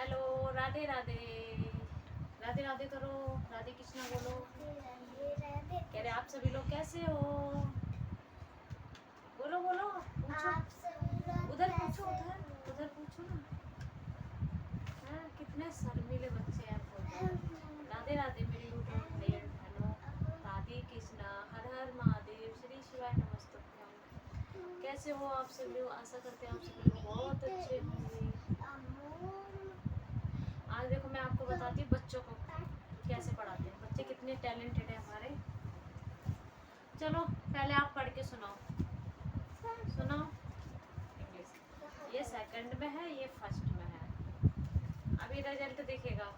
Hello, Radhe Radhe. Radhe Radhe करो, राधे कृष्णा बोलो। कह रहे आप सभी लोग कैसे हो? बोलो बोलो, पूछो। उधर पूछो, उधर पूछो ना। हाँ, कितने शर्मीले बच्चे हैं। राधे राधे मेरी YouTube friend. Hello, Radhe Krishna, हर हर महादेव, श्री शिवाय नमस्तुभ्यम। कैसे हो आप सभी लोग? आशा करते हैं आप सभी लोग बहुत अच्छे होंगे। आज देखो मैं आपको बताती हूँ बच्चों को कैसे पढ़ाते हैं। बच्चे कितने टैलेंटेड है हमारे। चलो पहले आप पढ़ के सुनाओ। सुनाओ इंग्लिश। ये सेकंड में है, ये फर्स्ट में है। अभी रिजल्ट दिखेगा।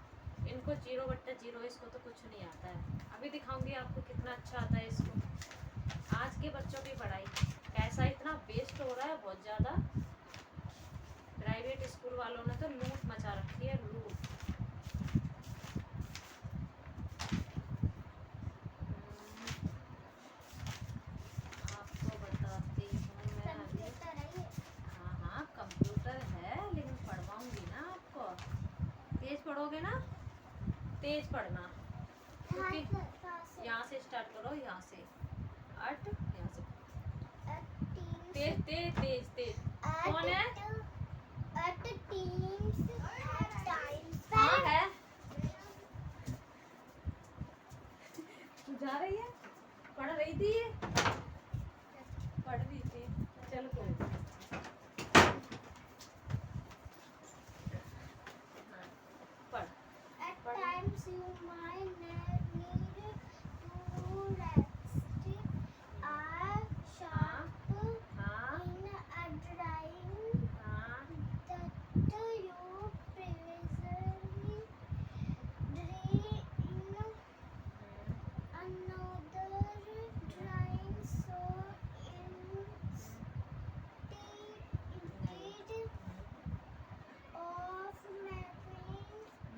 इनको 0/0, इसको तो कुछ नहीं आता है। अभी दिखाऊंगी आपको कितना अच्छा आता है इसको। आज के बच्चों की पढ़ाई पैसा इतना वेस्ट हो रहा है, बहुत ज़्यादा। प्राइवेट स्कूल वालों ने तो लूट मचा रखी है, लूट। आपको बताती हूँ मैं अभी। हाँ हाँ कंप्यूटर है, लेकिन पढ़वाऊंगी ना आपको। तेज पढ़ोगे ना, तेज पढ़ना। क्योंकि यहाँ से स्टार्ट करो, यहाँ से अट, यहाँ से तेज तेज तेज तेज। कौन है? हाँ है। तू जा रही है? पढ़ रही थी ये? पढ़ रही थी। चलो कोई नहीं। हाँ, पढ़। At times you might need to rest. A sharp हाँ in a drawing हाँ that you previously drew in another drawing. So instead of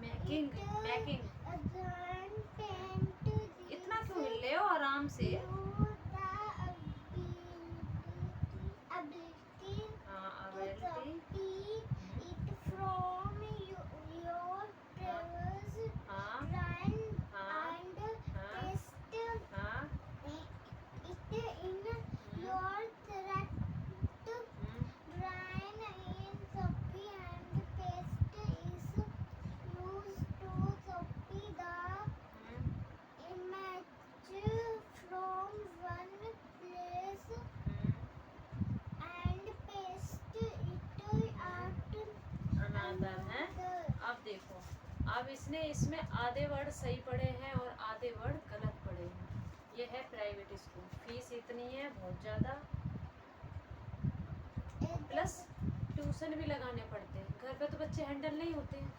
making making. then paint इतना क्यों हिल रहे हो? आराम से। ability हाँ to अवेलिटी। copy it from your previous हाँ run हाँ and हाँ paste हाँ it in your thread drain in copy and paste is used to copy the image from one place and paste it at अनादर है। another. अब देखो, अब इसने इसमें आधे वर्ड सही पढ़े हैं और आधे वर्ड गलत पढ़े हैं। ये है प्राइवेट स्कूल, फीस इतनी है बहुत ज़्यादा, प्लस ट्यूशन भी लगाने पड़ते हैं। घर पे तो बच्चे हैंडल नहीं होते हैं।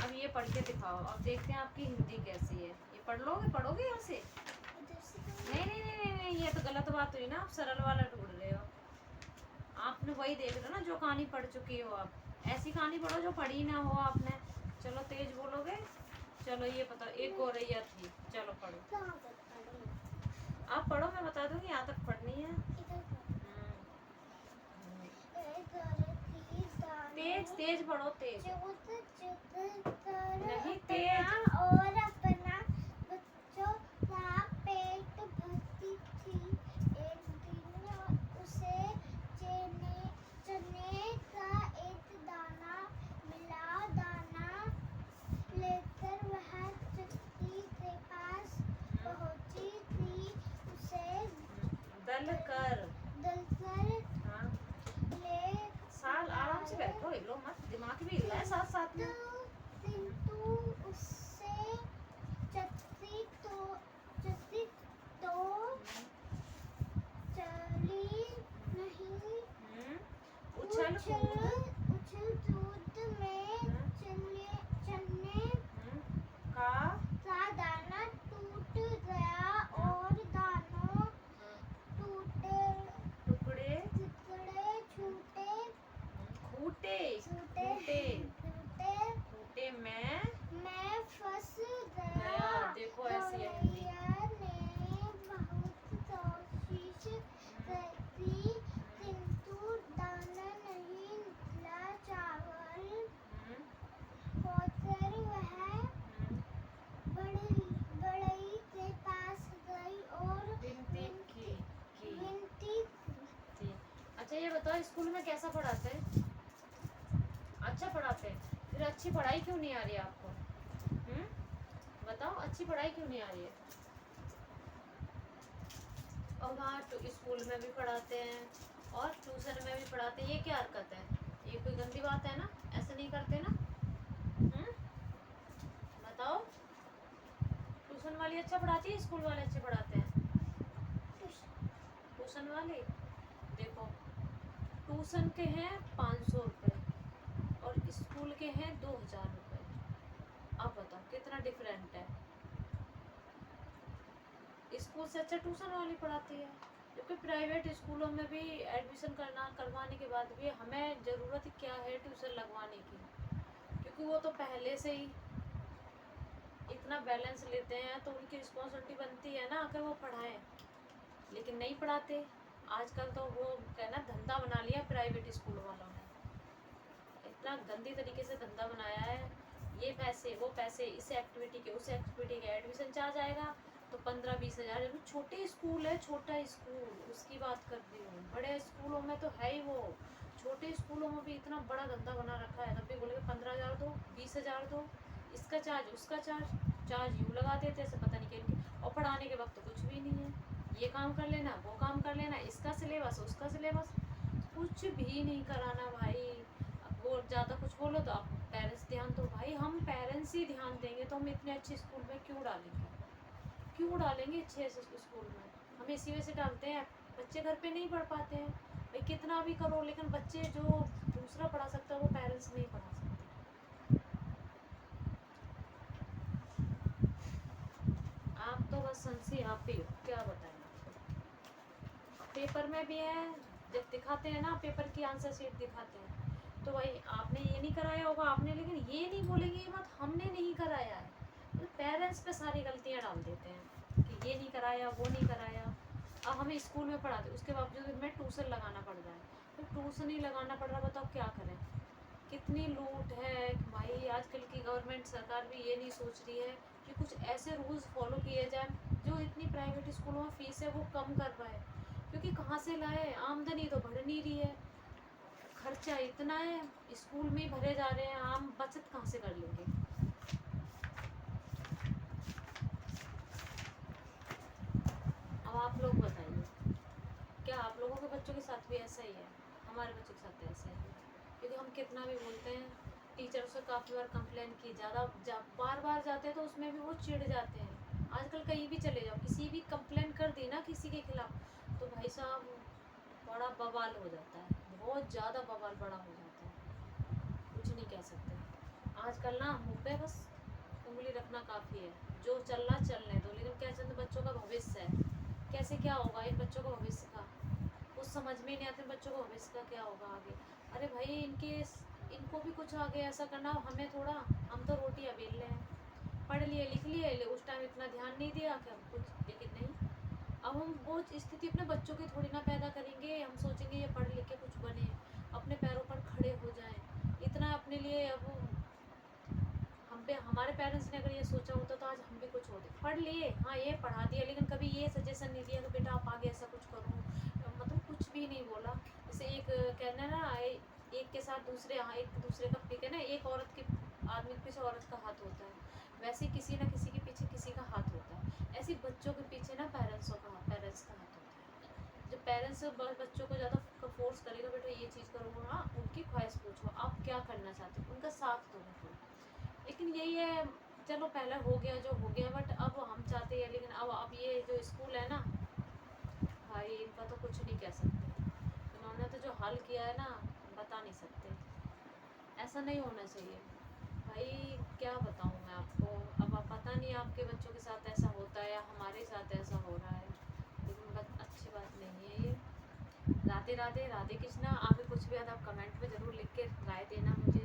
अब ये पढ़ के दिखाओ। अब देखते हैं आपकी हिंदी कैसी है। ये पढ़ोगे यहाँ से? नहीं नहीं नहीं नहीं नहीं, ये तो गलत बात हुई ना। आप सरल वाला ढूंढ रहे हो। आपने वही देख रहे हो ना जो कहानी पढ़ चुकी हो आप। ऐसी कहानी पढ़ो जो पढ़ी ना हो आपने। चलो तेज बोलोगे। चलो ये पता, एक गौरैया थी। चलो पढ़ो। आप पढ़ो, मैं बता दूंगी यहाँ तक पढ़नी है। तेज तेज पढ़ो, तेज नहीं, तेज। और अपना बच्चों का पेट भरती थी। एक दिन उसे चने का एक दाना मिला। दाना लेकर वह चक्की के पास पहुंची थी। उसे दलकर। दलकर हाँ, ले साल आराम से बैठो, हिलो मत। दिमाग भी हिल रहा है साथ साथ में। किंतु उससे चक्की तो चली नहीं। उछल कूद उछल कूद में चने का का दाना टूट गया और दानों टुकड़े छूटे खूटे खूटे में फंस गया। गया। देखो ऐसी है हिंदी। गौरैया ने बहुत कोशिश की किंतु दाना नहीं अच्छा ये बताओ स्कूल में कैसा पढ़ाते हैं? अच्छा पढ़ाते हैं, फिर अच्छी पढ़ाई क्यों नहीं आ रही है आपको? बताओ अच्छी पढ़ाई क्यों नहीं आ रही है? और वहाँ स्कूल में भी पढ़ाते हैं और ट्यूशन में भी पढ़ाते हैं, ये क्या हरकत है? ये कोई गंदी बात है ना? ऐसे नहीं करते ना? बताओ, ट्यूशन वाली अच्छा पढ़ाती है, स्कूल वाले अच्छे पढ़ाते हैं? ट्यूशन वाले देखो, ट्यूशन के हैं 500 रुपये और स्कूल के हैं 2000 रुपये। अब बताओ कितना डिफरेंट है। स्कूल से अच्छा ट्यूशन वाली पढ़ाती है, क्योंकि प्राइवेट स्कूलों में भी एडमिशन करवाने के बाद भी हमें ज़रूरत क्या है ट्यूशन लगवाने की, क्योंकि वो तो पहले से ही इतना बैलेंस लेते हैं, तो उनकी रिस्पॉन्सिबिलिटी बनती है ना कि वो पढ़ाएं, लेकिन नहीं पढ़ाते। आजकल तो वो कहना धंधा बना लिया प्राइवेट स्कूल वालों ने, इतना गंदी तरीके से धंधा बनाया है। ये पैसे वो पैसे, इस एक्टिविटी के उस एक्टिविटी के एडमिशन चार्ज आएगा तो 15-20 हज़ार। अभी छोटे स्कूल है, छोटा स्कूल उसकी बात कर रही हूँ, बड़े स्कूलों में तो है ही वो। छोटे स्कूलों में भी इतना बड़ा धंधा बना रखा है, तब भी बोलेंगे 15,000 दो, 20,000 दो, इसका चार्ज उसका चार्ज यूँ लगा देते ऐसे पता नहीं क्या। और पढ़ाने के वक्त तो कुछ भी नहीं है, ये काम कर लेना, वो काम कर लेना, इसका सिलेबस उसका सिलेबस, कुछ भी नहीं कराना भाई। अब वो ज़्यादा कुछ बोलो तो आप पेरेंट्स ध्यान दो, भाई हम पेरेंट्स ही ध्यान देंगे तो हम इतने अच्छे स्कूल में क्यों डालेंगे अच्छे स्कूल में? हम इसी वजह से डालते हैं, बच्चे घर पे नहीं पढ़ पाते हैं। भाई कितना भी करो, लेकिन बच्चे जो दूसरा पढ़ा सकता है वो पेरेंट्स नहीं पढ़ा सकते। आप तो बस संसी आप ही हो, क्या बताएं आपको। पेपर में भी है, जब दिखाते हैं ना पेपर की आंसर शीट दिखाते हैं तो भाई आपने ये नहीं कराया होगा आपने, लेकिन ये नहीं बोलेंगे ये बात हमने नहीं कराया है। तो पेरेंट्स पे सारी गलतियां डाल देते हैं कि ये नहीं कराया, वो नहीं कराया। अब हमें स्कूल में पढ़ाते, उसके बावजूद हमें ट्यूशन लगाना पड़ रहा है, तो ट्यूशन ही लगाना पड़ रहा, बताओ क्या करें। कितनी लूट है भाई। आजकल की गवर्नमेंट सरकार भी ये नहीं सोच रही है कि कुछ ऐसे रूल्स फॉलो किए जाए जो इतनी प्राइवेट स्कूलों में फीस है वो कम कर पाए, क्योंकि कहाँ से लाए, आमदनी तो बढ़ नहीं रही है, खर्चा इतना है, स्कूल में ही भरे जा रहे हैं, हम बचत कहाँ से कर लेंगे। अब आप लोग बताइए, क्या आप लोगों के बच्चों के साथ भी ऐसा ही है? हमारे बच्चों के साथ ऐसा ही है, क्योंकि हम कितना भी बोलते हैं, टीचर से काफ़ी बार कंप्लेन की, बार बार जाते हैं तो उसमें भी वो चिढ़ जाते हैं। आजकल कहीं भी चले जाओ, किसी भी कंप्लेन कर दी ना किसी के खिलाफ तो भाई साहब बड़ा बवाल हो जाता है, बहुत ज़्यादा बवाल बड़ा हो जाता है, कुछ नहीं कह सकते। आजकल ना मुँह पे बस उंगली रखना काफ़ी है, जो चल रहा चलने दो, लेकिन क्या चंद बच्चों का भविष्य है, कैसे क्या होगा इन बच्चों का भविष्य का कुछ समझ में नहीं आते, बच्चों का भविष्य का क्या होगा आगे। अरे भाई इनको भी कुछ आगे ऐसा करना, हमें थोड़ा, हम तो रोटियां बेल रहे हैं, पढ़ लिए लिख लिए, उस टाइम इतना ध्यान नहीं दिया कि हम कुछ, लेकिन नहीं, अब हम वो स्थिति अपने बच्चों की थोड़ी ना पैदा करेंगे। हम सोचेंगे ये पढ़ लिख के कुछ बने, अपने पैरों पर खड़े हो जाएं, इतना अपने लिए। अब हम पे हमारे पेरेंट्स ने अगर ये सोचा होता तो आज हम भी कुछ होते, पढ़ लिए, हाँ ये पढ़ा दिया, लेकिन कभी ये सजेशन नहीं दिया कि बेटा आप आगे ऐसा कुछ करो, मतलब कुछ भी नहीं बोला। जैसे एक कहना है ना, एक के साथ दूसरे, हाँ एक दूसरे का पीछे ना, एक औरत के आदमी के पीछे औरत का हाथ होता है, वैसे किसी ना किसी के पीछे किसी का हाथ होता है, ऐसे बच्चों के पीछे ना पेरेंट्स का हाथ होता है। जब पेरेंट्स बच्चों को ज़्यादा फोर्स करेगा बेटा ये चीज़ करो, हाँ उनकी ख्वाहिश पूछो आप क्या करना चाहते हो, उनका साथ दो बिल्कुल। लेकिन यही है, चलो पहले हो गया जो हो गया, बट अब हम चाहते हैं, लेकिन अब ये जो स्कूल है ना भाई, इनका तो कुछ नहीं कह सकते, इन्होंने तो जो हाल किया है ना बता नहीं सकते, ऐसा नहीं होना चाहिए भाई। क्या बताऊँ मैं आपको, अब आप पता नहीं आपके बच्चों के साथ ऐसा होता है या हमारे साथ ऐसा हो रहा है, लेकिन अच्छी बात नहीं है ये। राधे राधे, राधे कृष्णा। आगे कुछ भी आता आप कमेंट में ज़रूर लिख के राय देना मुझे।